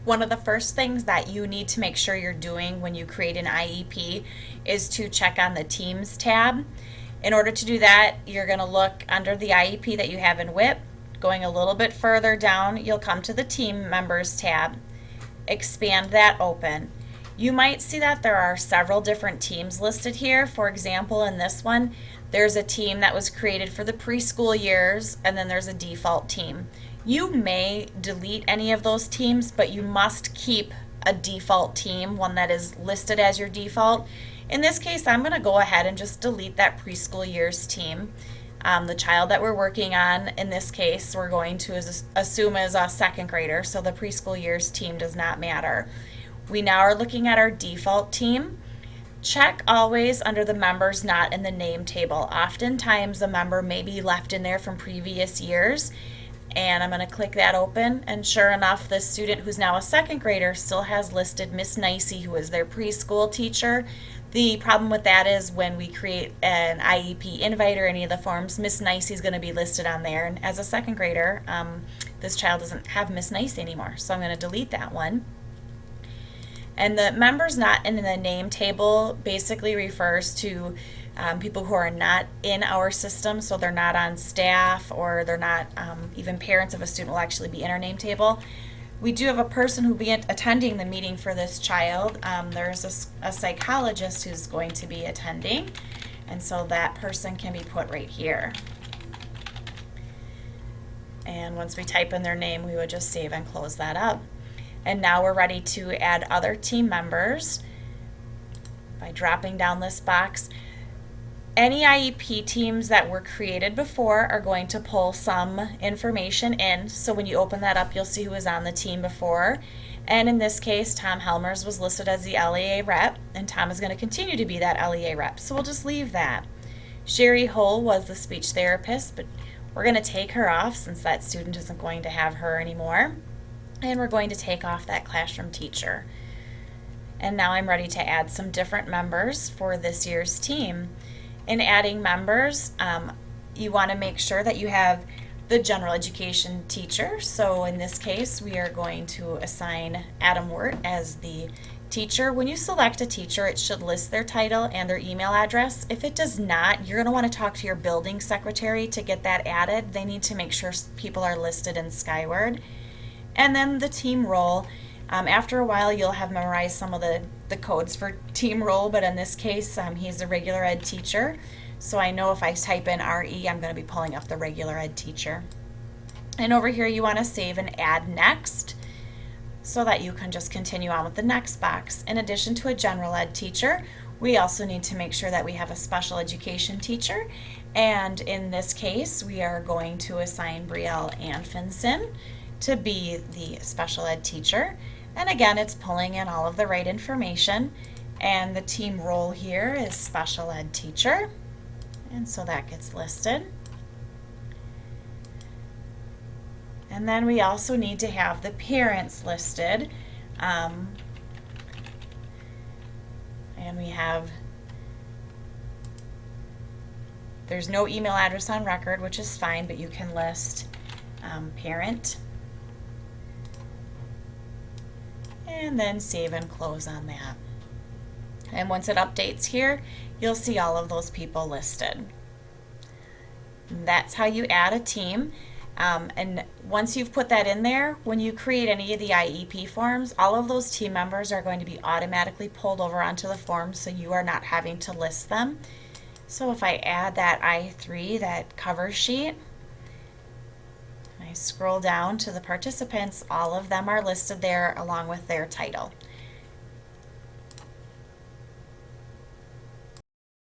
One of the first things that you need to make sure you're doing when you create an IEP is to check on the Teams tab. In order to do that, you're going to look under the IEP that you have in WIP. Going a little bit further down, you'll come to the Team Members tab. Expand that open. You might see that there are several different teams listed here. For example, in this one, there's a team that was created for the preschool years, and then there's a default team. You may delete any of those teams, but you must keep a default team, one that is listed as your default. In this case, I'm going to go ahead and just delete that preschool years team. The child that we're working on, in this case, we're going to assume is a second grader, so the preschool years team does not matter. We now are looking at our default team. Check always under the members not in the name table. Oftentimes a member may be left in there from previous years, and I'm going to click that open, and sure enough, this student who's now a second grader still has listed Miss Nicey, who is their preschool teacher. The problem with that is when we create an IEP invite or any of the forms, Miss Nicey is going to be listed on there, and as a second grader, this child doesn't have Miss Nicey anymore, so I'm going to delete that one. And the members not in the name table basically refers to people who are not in our system, so they're not on staff or they're not even parents of a student will actually be in our name table. We do have a person who will be attending the meeting for this child. There's a psychologist who's going to be attending, and so that person can be put right here. And once we type in their name, we would just save and close that up. And now we're ready to add other team members by dropping down this box. Any IEP teams that were created before are going to pull some information in. So when you open that up, you'll see who was on the team before. And in this case, Tom Helmers was listed as the LEA rep, and Tom is going to continue to be that LEA rep. So we'll just leave that. Sherry Hull was the speech therapist, but we're going to take her off since that student isn't going to have her anymore. And we're going to take off that classroom teacher. And now I'm ready to add some different members for this year's team. In adding members, you want to make sure that you have the general education teacher. So in this case, we are going to assign Adam Wirt as the teacher. When you select a teacher, it should list their title and their email address. If it does not, you're going to want to talk to your building secretary to get that added. They need to make sure people are listed in Skyward. And then the team role. After a while, you'll have memorized some of the codes for team role, but in this case, he's a regular ed teacher. So I know if I type in RE, I'm going to be pulling up the regular ed teacher. And over here, you want to save and add next so that you can just continue on with the next box. In addition to a general ed teacher, we also need to make sure that we have a special education teacher. And in this case, we are going to assign Brielle Anfinson to be the special ed teacher. And again, it's pulling in all of the right information. And the team role here is special ed teacher. And so that gets listed. And then we also need to have the parents listed. And we have, there's no email address on record, which is fine, but you can list parent. And then save and close on that. And once it updates here, you'll see all of those people listed. And that's how you add a team. And once you've put that in there, when you create any of the IEP forms, all of those team members are going to be automatically pulled over onto the form, so you are not having to list them. So if I add that I3, that cover sheet, I scroll down to the participants, all of them are listed there along with their title.